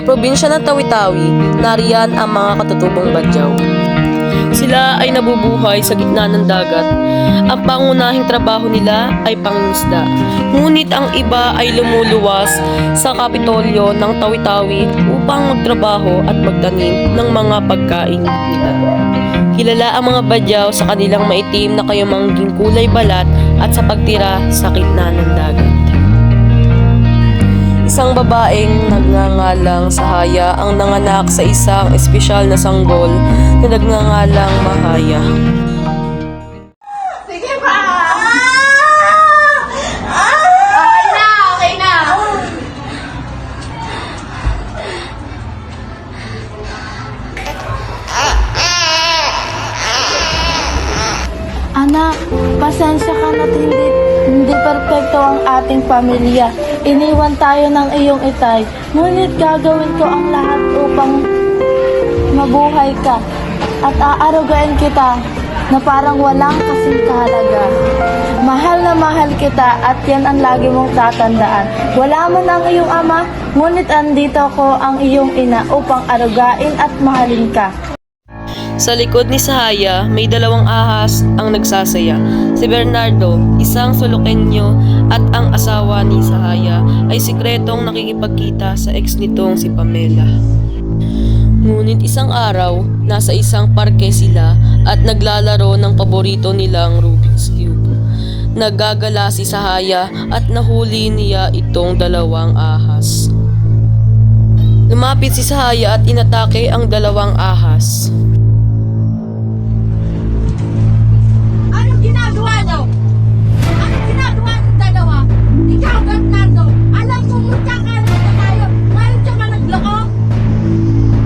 Sa probinsya ng Tawi-Tawi, nariyan ang mga katutubong Badyaw. Sila ay nabubuhay sa gitna ng dagat. Ang pangunahing trabaho nila ay pangingisda. Ngunit ang iba ay lumuluwas sa Kapitolyo ng Tawi-Tawi upang magtrabaho at magtanim ng mga pagkain nila. Kilala ang mga Badyaw sa kanilang maitim na kayamangging kulay balat at sa pagtira sa gitna ng dagat. Isang babaeng nagngangalang Sahaya ang nanganak sa isang espesyal na sanggol na nagngangalang Mahaya. Sige pa! Okay na, okay na. Anak, pasensya ka na't hindi perpekto ang ating pamilya. Iniwan tayo ng iyong itay, ngunit gagawin ko ang lahat upang mabuhay ka at aarugain kita na parang walang kasing kahalaga. Mahal na mahal kita at yan ang lagi mong tatandaan. Wala man ang iyong ama, ngunit andito ko ang iyong ina upang arugain at mahalin ka. Sa likod ni Sahaya, may dalawang ahas ang nagsasaya. Si Bernardo, isang Solokenyo at ang asawa ni Sahaya ay sikretong nakikipagkita sa ex nitong si Pamela. Ngunit isang araw, nasa isang parke sila at naglalaro ng paborito nilang Rubik's Cube. Naggagala si Sahaya at nahuli niya itong dalawang ahas. Lumapit si Sahaya at inatake ang dalawang ahas. Anong ginagawa niyo? Anong ginagawa ng dalawa? Ikaw, Bernardo, alam ko mutya ka na tayo. Ngayon siya ka nagloko?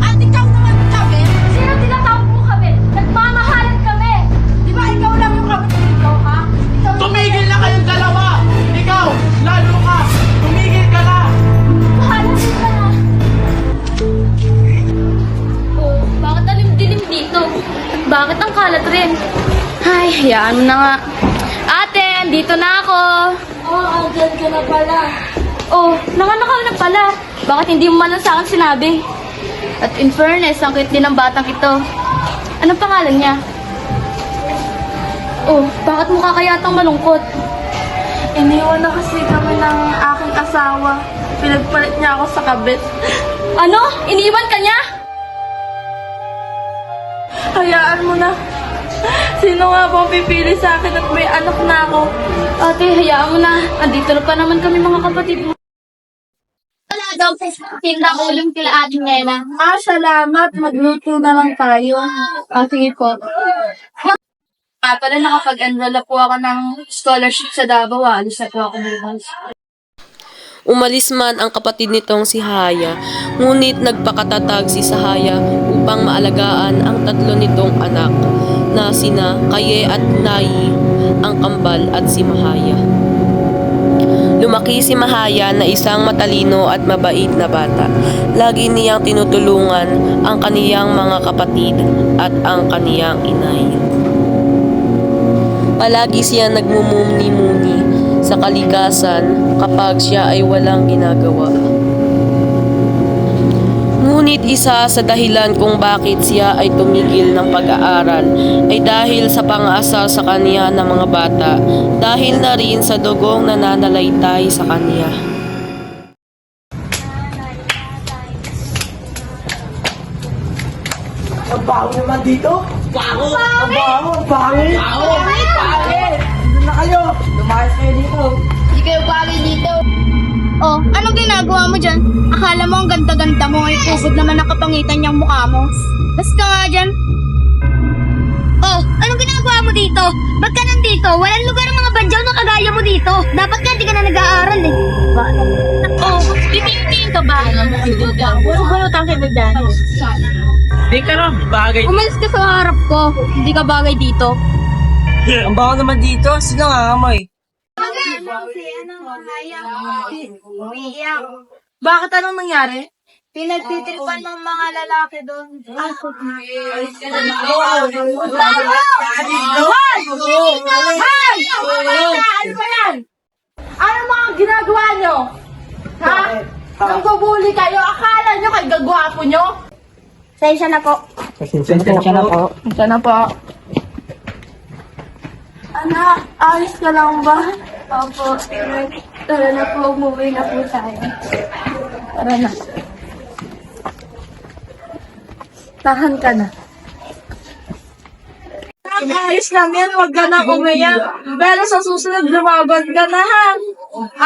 At ikaw naman kami? Sino tinatawag mo kami? Nagmamahalan kami! Di ba ikaw lang yung kapatid dito, ha? Ikaw Tumigil na kayong dalawa! Ikaw, lalo ka! Tumigil ka na! Mahalan ka na! Oh, bakit alim-dilim dito? Bakit ang kalat rin? Ay, hayaan mo na nga. Ate, dito na ako! Andyan ka na pala. Oh, nanganakaw na pala. Bakit hindi mo man lang sa akin sinabi? At in fairness, ang cute din ng batang ito. Anong pangalan niya? Oh, bakit mukha kayatang malungkot? Iniwan na kasi kami ng aking asawa. Pinagpalit niya ako sa kabit. Ano? Iniwan ka niya? Hayaan mo na. Sino nga po ang pipili sa akin at may anak na ako? Ate, hayaan mo na. Andito na pa naman kami mga kapatid mo. Wala daw sa tinda ulam kila ating Nena. Salamat. Magluto na lang tayo. Sige po. Pala nakapag-enroll na po ako ng scholarship sa Davao. Alis na po ako bukas. Umalis man ang kapatid nitong si Haya, ngunit nagpakatatag si Sahaya upang maalagaan ang tatlo nitong anak na sina Kaye at Nayi, ang kambal at si Mahaya. Lumaki si Mahaya na isang matalino at mabait na bata. Lagi niyang tinutulungan ang kaniyang mga kapatid at ang kaniyang inay. Palagi siya nagmumuni-muni sa kalikasan kapag siya ay walang ginagawa. Ngunit isa sa dahilan kung bakit siya ay tumigil ng pag-aaral ay dahil sa pang-aasar sa kanya ng mga bata, dahil na rin sa dugong nananalaytay sa kanya. Ang baho naman dito! Baho! Ang baho! Ang pangit! Pangit! Doon na kayo! Lumayas kayo dito! Hindi kayo bagay dito. Oh, anong ginagawa mo dyan? Akala mo ang ganda-ganda mo, ay kusog naman ang kapangitan niyang mukha mo. Basta nga dyan. Oh, anong ginagawa mo dito? Ba't ka nandito? Walang lugar ang mga Badyaw na kagaya mo dito. Dapat nga di ka na nag-aaral eh. Oh, titingin ka ba? Subunutan ka na. Di ka na bagay! Umalis ka sa harap ko. Hindi ka bagay dito. Ang baho naman dito! Sino nga amoy? Bakit anong nangyari? Pinagtitripan ng mga lalaki doon. Ano mga ginagawa nyo? Ha? Nanggubuli kayo. Akala nyo kay gagwapo nyo? Sensya na po. Pasensya na po. Anak, ayos ka lang ba? Opo, tara na po, umuwi na po tayo. Tara na. Tahan ka na. Ayos lang yan, huwag ka na umiyak. Pero sa susunod, lumaban ka na, ha?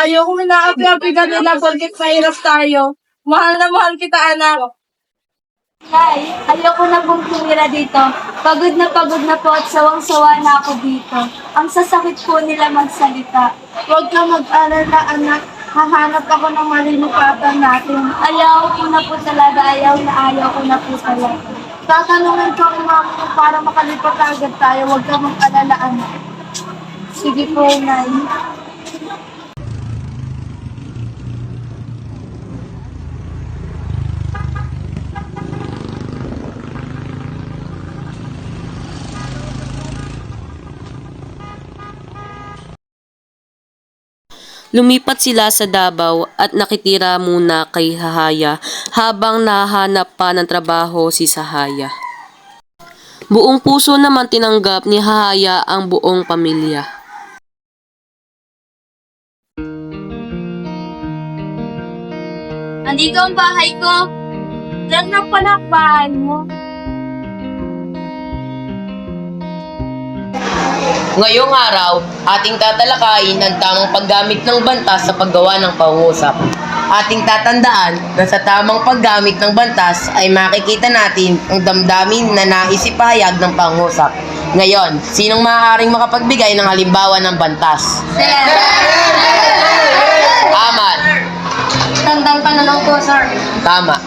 Ayoko minaapi-api ka nila porkit mahirap tayo. Mahal na mahal kita, anak. Nay, ayoko na pong tumira dito. Pagod na po at sawang-sawa na ako dito. Ang sasakit po nila magsalita. Huwag ka mag-alala, anak. Hahanap ako ng malinukatan natin. Ayaw ko na po talaga, ayaw ko na po talaga. Tatanungin ko ang mama mo para makalipat agad tayo. Huwag ka mag-alala, anak. Sige po, Nay. Lumipat sila sa Davao at nakitira muna kay Hahaya habang nahanap pa ng trabaho si Sahaya. Buong puso naman tinanggap ni Hahaya ang buong pamilya. Nandito ang bahay ko. Diyan na pala ang bahay mo. Ngayong araw, ating tatalakayin ang tamang paggamit ng bantas sa paggawa ng pangungusap. Ating tatandaan na sa tamang paggamit ng bantas ay makikita natin ang damdamin na nais ipahayag ng pangungusap. Ngayon, sinong maaaring makapagbigay ng halimbawa ng bantas? Aman. Tandang pananong po, sir. Tama.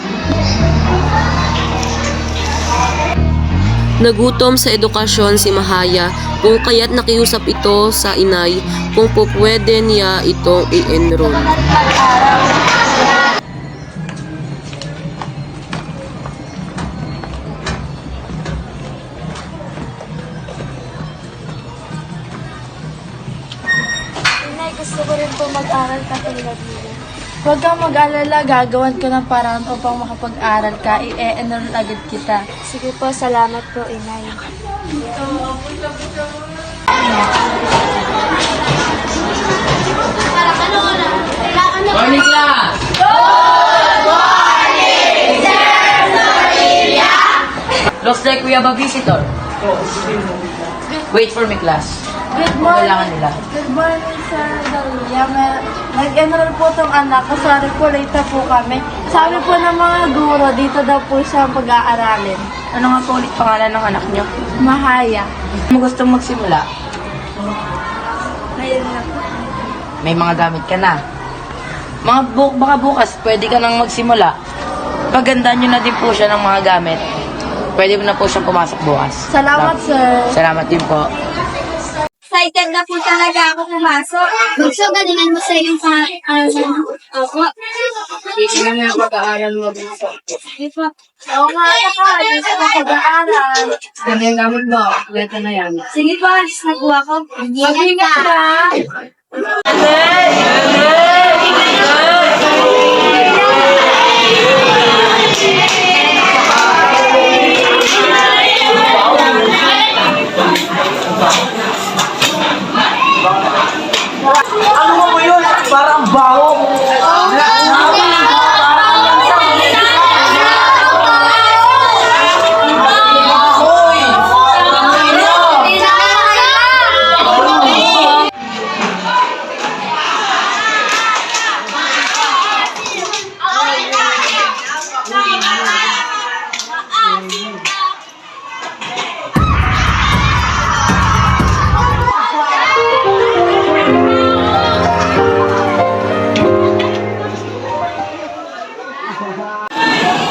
Nagutom sa edukasyon si Mahaya kung kaya't nakiusap ito sa inay kung pupwede niya itong i-enroll. Inay, gusto ko rin po mag-aral katulad niyo. Huwag kang mag-alala, gagawan ko ng paraan upang makapag-aral ka. I-enroll agad kita. Sige po, salamat po, inay. Morning class! Looks like we have a visitor. Wait for me, class. Good morning. Kailangan nila. Good morning, Sir Dalia. Nag-enroll po itong anak. Sorry po, late na po kami. Sabi po ng mga guro, dito daw po siya pag-aaralin. Ano nga po ulit pangalan ng anak niyo? Mahaya. Kung gusto magsimula, Ngayon na po. may mga gamit ka na. Baka bukas, pwede ka nang magsimula. Pagandaan nyo na din po siya ng mga gamit. Pwede mo na po siyang pumasok bukas. Salamat, sir. Salamat din po. Excited na po talaga ako pumasok. Gusto galingan mo sa iyong pang-aaral. Opo. Sige po. Oo nga, nakaalis na pag-aaral. Sige po, alis na po ako. Mag-ingat ka. Ano mo yun? Parang baho.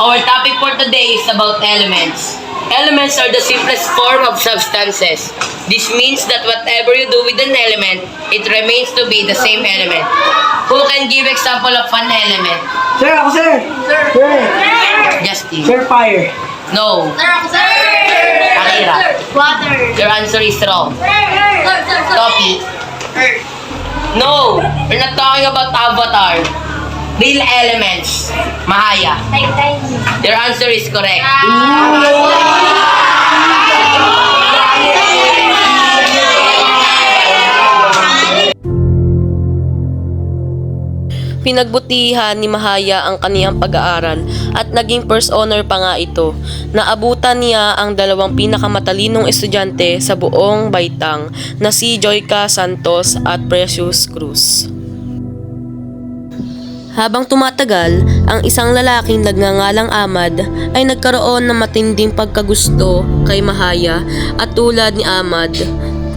Our topic for today is about elements. Elements are the simplest form of substances. This means that whatever you do with an element, it remains to be the same element. Who can give example of an element? Sir, ako sir. Sir. Justin. Sir, fire. No. Akira. Water. Your answer is wrong. Topi. No. We're not talking about Avatar. Real elements. Mahaya. Your answer is correct. Pinagbutihan ni Mahaya ang kaniyang pag-aaral at naging first honor pa nga ito. Naabutan niya ang dalawang pinakamatalinong estudyante sa buong baitang na si Joyka Santos at Precious Cruz. Habang tumatagal, ang isang lalaking nagngangalang Ahmad ay nagkaroon ng matinding pagkagusto kay Mahaya at tulad ni Ahmad,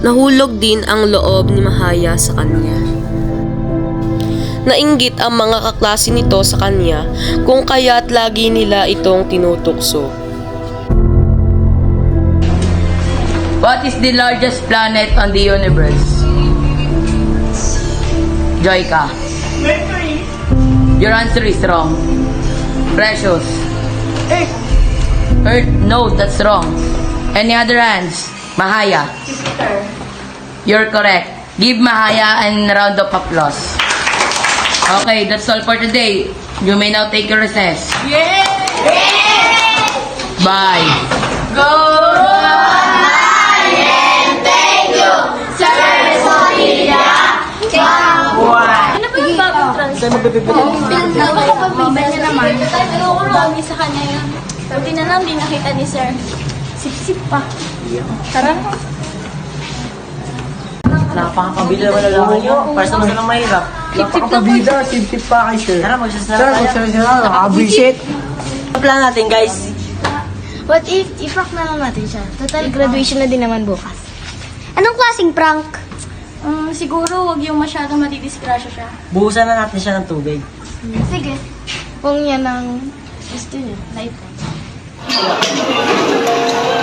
nahulog din ang loob ni Mahaya sa kanya. Nainggit ang mga kaklase nito sa kanya kung kaya't lagi nila itong tinutukso. What is the largest planet on the universe? Joyka. Mercury. Your answer is wrong. Precious. Earth. Earth, no, that's wrong. Any other hands? Mahaya. Jupiter. You're correct. Give Mahaya a round of applause. Okay, that's all for today. You may now take your recess. Bye. Ano ba yung bagong transfer? Pinagpapabiban niya naman. Dami sa kanya yun. Sabi na lang, di nakita ni sir. Sip-sip pa. Tara na. Napakapabida wala lang nyo. Para sa mga mahirap. Napakapabida, sip-sip pa kay sir. Tara, magsasara. Sir, magsasara. Nakakabisit. Ang plan natin, guys. What if i-prank na lang natin siya? Total graduation na din naman bukas. Anong klaseng prank? Siguro, wag yung masyadong matidisgrasya siya. Buhusan na natin siya ng tubig. Sige. Kung yan ang gusto niya. Light.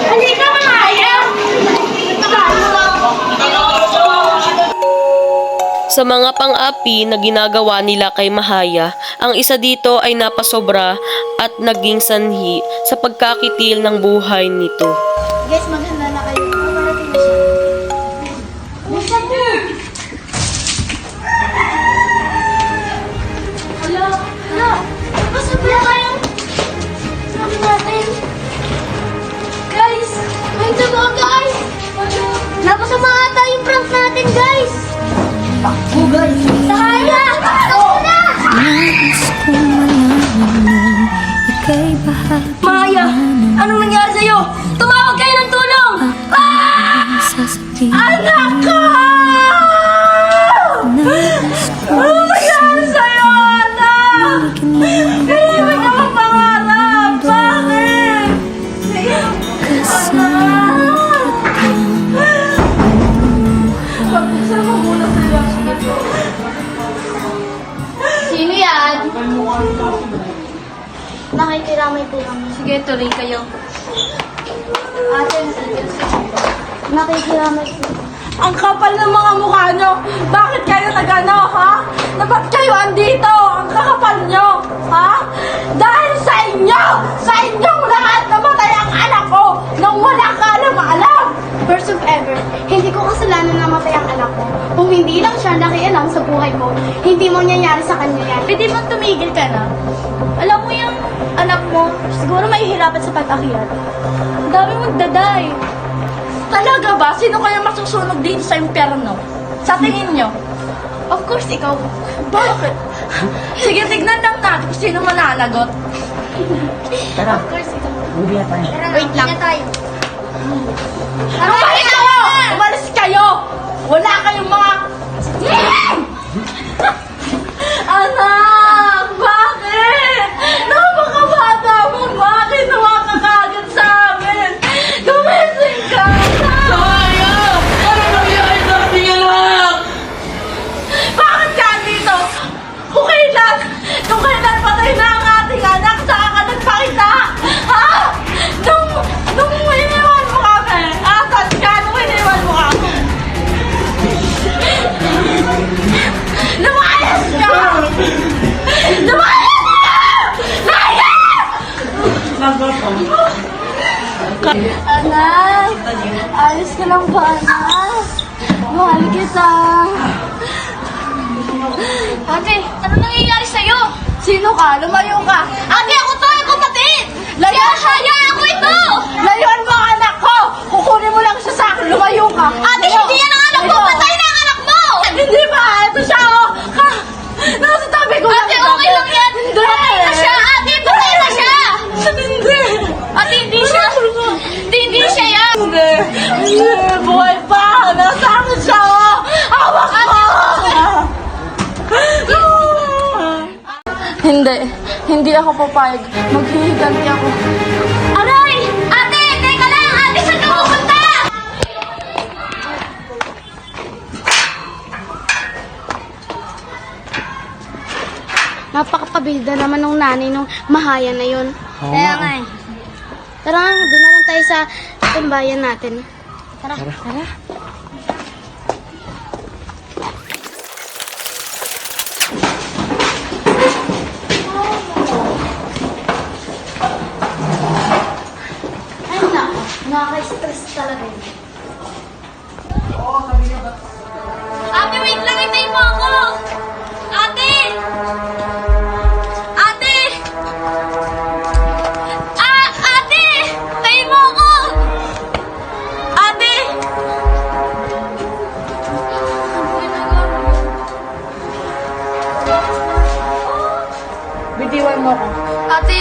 Halika, Mahaya! Sa mga pang-api na ginagawa nila kay Mahaya, ang isa dito ay napasobra at naging sanhi sa pagkakitil ng buhay nito. Guys, maganda na kayo. Parating na siya. Busan mo! Hala! Basta pala kayo! Sabi natin! Guys! May tago, guys! Napasama ata yung prank natin, guys! Takbo, guys! Sahaya! Takbo na! Maya! Anong nangyari sa'yo? Tumawag kayo ng tulong! Anak ko! Anong nangyari sa'yo, anak? Hindi mo na mapangarap! Bakit? Pagpuksan mo muna sa reaction na to. Sino yan? Nakikiramay po kami. Sige, tuloy kayo. Ate, nakikiramay po. Ang kapal ng mga mukha nyo. Bakit kayo nagano, ha? Na ba't kayo andito? Ang kakapal nyo, ha? Dahil sa inyo! Sa inyong lahat namatay ang anak ko nang wala ka alam-alam! First of ever, hindi ko kasalanan na namatay ang anak ko. Kung hindi lang siya nakialam sa buhay mo, hindi mo nangyayari sa kanya yan. Pwede bang tumigil ka na? Alam mo yung anak mo, siguro mahihirapan sa pag-akyat. Ang dami mong daday. Talaga ba? Sino kaya masusunog dito sa impyerno? Sa tingin nyo? Of course, ikaw. Bakit? Sige, tignan lang natin kung sino mananagot. Tara, Of course, ikaw. uwi na tayo. Wait lang. Umalis kayo! Umalis kayo! Wala kayong mga... Anak! Bakit? Napakabata mo! Bakit nakakagad sa amin? Gumising ka! Mahaya! Ano nangyari sa ating anak? Bakit ka dito? Kung kailan patay na ang ating anak, saan ka nagpakita? Ha? Nung iniwan mo kami, asan ka nung iniwan mo kami? Lumayas ka! Lumayas ka! Anak! Alis ka lang ba, anak? Mahal kita. Ate, ano nangyayari sa'yo? Sino ka? Lumayo ka! Ate, ako to! Ang kapatid! Layuan mo! Kaya ako ito! Layuan mo ang anak ko! Kukunin mo lang siya sa akin! Lumayo ka! Ate, hindi yan ang anak mo! Ito. Patay na ang anak mo! Hindi ba? Ito siya, oh! Ha? Nasa tabi ko lang Ate, ito. okay lang yan! Hindi! Patay na siya! Ate, patay na siya! Hindi! Ate, hindi siya! Hindi siya yan! Hindi! Hindi! Buhay pa! Nasa akin siya, oh! Hawak ko! Hindi. Hindi ako papayag. Maghihiganti ako. Aray! Ate, teka lang! Ate, saan ka pupunta? Napakapabilda naman ng nanay nung mahayan na yun. Kaya nga eh. Tara nga, doon na lang tayo sa tambayan natin. Tara. Ay nako, nakaka-stress talaga yun. Ate, wait lang! Hintayin mo ako! Ate! Ate! Ate! Hintayin mo ako! Ate! Bitiwan mo ako. Ate!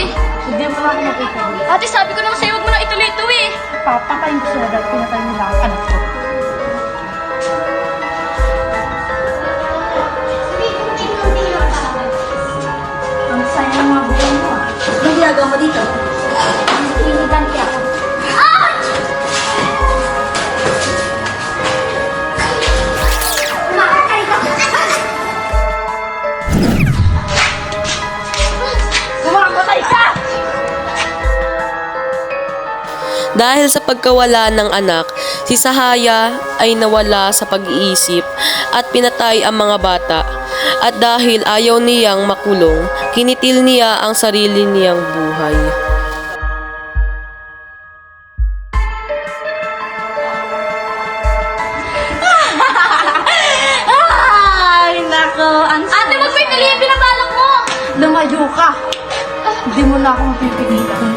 Hindi mo lang ako mapipili. Ate, sabi ko naman sa'yo, huwag mo na ituloy ito eh! Papatayin ko sila dahil pinatay nila ang anak ko. Ang saya ng mga buhay mo, ah. Anong ginagawa mo dito? Hiniganti ako. Kumamatay ka! Dahil sa pagkawala ng anak, si Sahaya ay nawala sa pag-iisip at pinatay ang mga bata. At dahil ayaw niyang makulong, kinitil niya ang sarili niyang buhay. Ay, nako. Ang Ate, wag mo ituloy yung binabalak mo! lumayo ka. Hindi mo na ako mapipigilan.